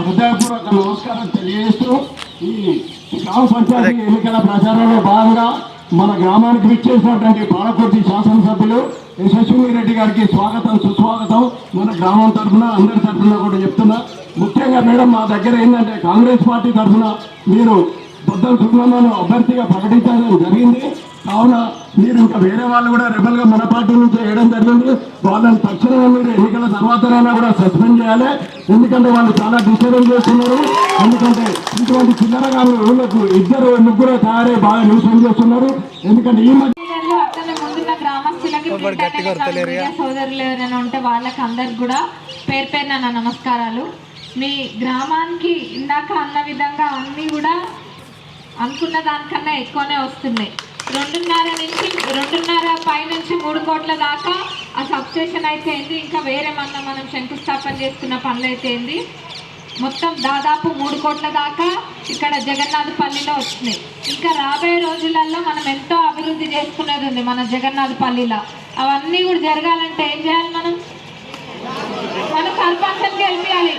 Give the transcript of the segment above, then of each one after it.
హృదయపూర్వక నమస్కారం తెలియజేస్తూ ఈ గ్రామ పంచాయతీ ఎన్నికల ప్రచారంలో భాగంగా మన గ్రామానికి విచ్చేసినటువంటి పాలకుర్తి శాసనసభ్యులు యశస్విని రెడ్డి గారికి స్వాగతం సుస్వాగతం. మన గ్రామం తరఫున అందరి తరఫున కూడా చెప్తున్నా. ముఖ్యంగా మేడం మా దగ్గర ఏంటంటే కాంగ్రెస్ పార్టీ తరఫున మీరు బొద్దం సుబ్రహ్మణ్యం అభ్యర్థిగా ప్రకటించడం జరిగింది. కావున మీరు ఇంకా వేరే వాళ్ళు కూడా రెబల్గా మన పార్టీ నుంచి వేయడం జరిగింది. వాళ్ళని తక్షణమే మీరు ఎన్నికల తర్వాతనైనా కూడా సస్పెండ్ చేయాలి. ఎందుకంటే వాళ్ళు చాలా డిస్టర్బెన్స్ చేస్తున్నారు. ఎందుకంటే ఇటువంటి చిల్లరగా ఊళ్ళకు ఇద్దరు ముగ్గురు తయారై బాగా న్యూస్ చేస్తున్నారు. ఎందుకంటే ఈ మధ్య గ్రామస్తులకి సోదరులు ఎవరైనా ఉంటే వాళ్ళకి అందరికి కూడా పేరు పేరున నా నమస్కారాలు. మీ గ్రామానికి ఇందాక అన్న విధంగా అన్నీ కూడా అనుకున్న దానికన్నా ఎక్కువనే వస్తున్నాయి. 2.5 పై నుంచి 3 కోట్ల దాకా ఆ సబ్స్టేషన్ అయితే ఏంది, ఇంకా వేరే మనం శంకుస్థాపన చేసుకున్న పనులు అయితే ఏంది, మొత్తం దాదాపు 3 కోట్ల దాకా ఇక్కడ జగన్నాథపల్లిలో వచ్చినాయి. ఇంకా రాబోయే రోజులలో మనం ఎంతో అభివృద్ధి చేసుకునేది ఉంది మన జగన్నాథపల్లిలో. అవన్నీ కూడా జరగాలంటే ఏం చేయాలి, మన సర్పంచ్ని గెలిపించాలి.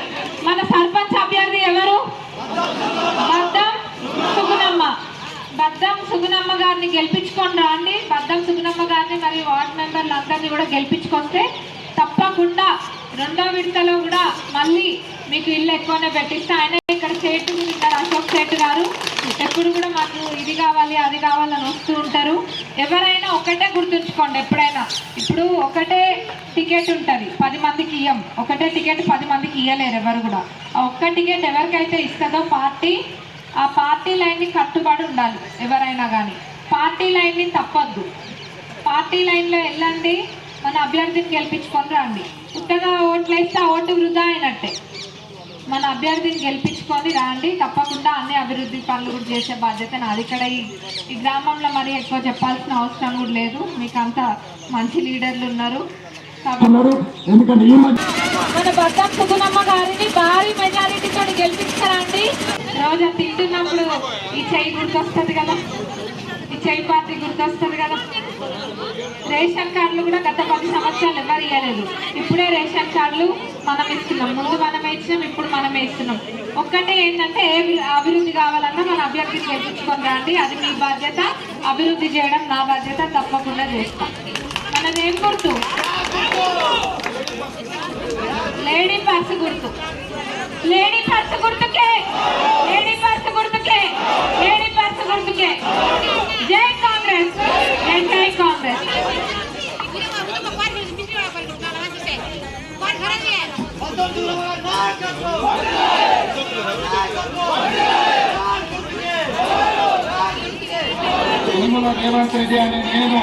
మన సర్పంచ్ అభ్యర్థి ఎవరు? బద్దం సుగుణమ్మ గారిని గెలిపించుకొని రండి. బద్దం సుగుణమ్మ గారిని మరియు వార్డు మెంబర్లు అందరినీ కూడా గెలిపించుకొస్తే తప్పకుండా 2వ విడతలో కూడా మళ్ళీ మీకు ఇల్లు ఎక్కువనే పెట్టిస్తే. ఆయన ఇక్కడ సేటు ఇక్కడ అశోక్ సేటు గారు ఎప్పుడు కూడా మాకు ఇది కావాలి అది కావాలని వస్తూ ఉంటారు. ఎవరైనా ఒకటే గుర్తుంచుకోండి, ఎప్పుడైనా ఇప్పుడు ఒకటే టికెట్ ఉంటుంది 10 మందికి ఇయ్యం. ఒకటే టికెట్ 10 మందికి ఇయ్యలేరు ఎవరు కూడా. ఆ ఒక్క టికెట్ ఎవరికైతే ఇస్తుందో పార్టీ, ఆ పార్టీ లైన్ని కట్టుబడి ఉండాలి ఎవరైనా కానీ. పార్టీ లైన్ని తప్పొద్దు. పార్టీ లైన్లో వెళ్ళండి, మన అభ్యర్థిని గెలిపించుకొని రండి. కొత్తగా ఓట్లు వేస్తే ఆ ఓటు వృధా అయినట్టే. మన అభ్యర్థిని గెలిపించుకొని రండి. తప్పకుండా అన్ని అభివృద్ధి పనులు కూడా చేసే బాధ్యత నాది. ఇక్కడ ఈ గ్రామంలో మరి ఎక్కువ చెప్పాల్సిన అవసరం కూడా లేదు. మీకు అంత మంచి లీడర్లు ఉన్నారు. ఎందుకంటే మన బద్దం సుగుణమ్మ గారిని భారీ మెజారిటీతో గెలిపించారండి. రోజు తింటున్నప్పుడు ఈ చెయ్యి గుర్తొస్తుంది కదా, ఈ చెయ్యి పార్టీ గుర్తొస్తుంది కదా. రేషన్ కార్డులు కూడా గత 10 సంవత్సరాలు ఎవరు ఇవ్వలేదు. ఇప్పుడే రేషన్ కార్డులు మనం ఇస్తున్నాం. ముందు మనమే ఇచ్చినాం, ఇప్పుడు మనమే ఇస్తున్నాం. ఒక్కటే ఏంటంటే ఏ అభివృద్ధి కావాలన్నా మన అభ్యర్థిని గెలిపించుకొని రండి. అది మీ బాధ్యత. అభివృద్ధి చేయడం నా బాధ్యత. తప్పకుండా చేస్తాం. మనదేం గుర్తు? లేడీ పర్సు గుర్తు. లేడీ పర్సు గుర్తుకే, లేడీ పర్సు గుర్తుకే, లేడీ పర్సు గుర్తుకే. జై కాంగ్రెస్, జై కాంగ్రెస్. రేవంత్ రెడ్డి అనే నేను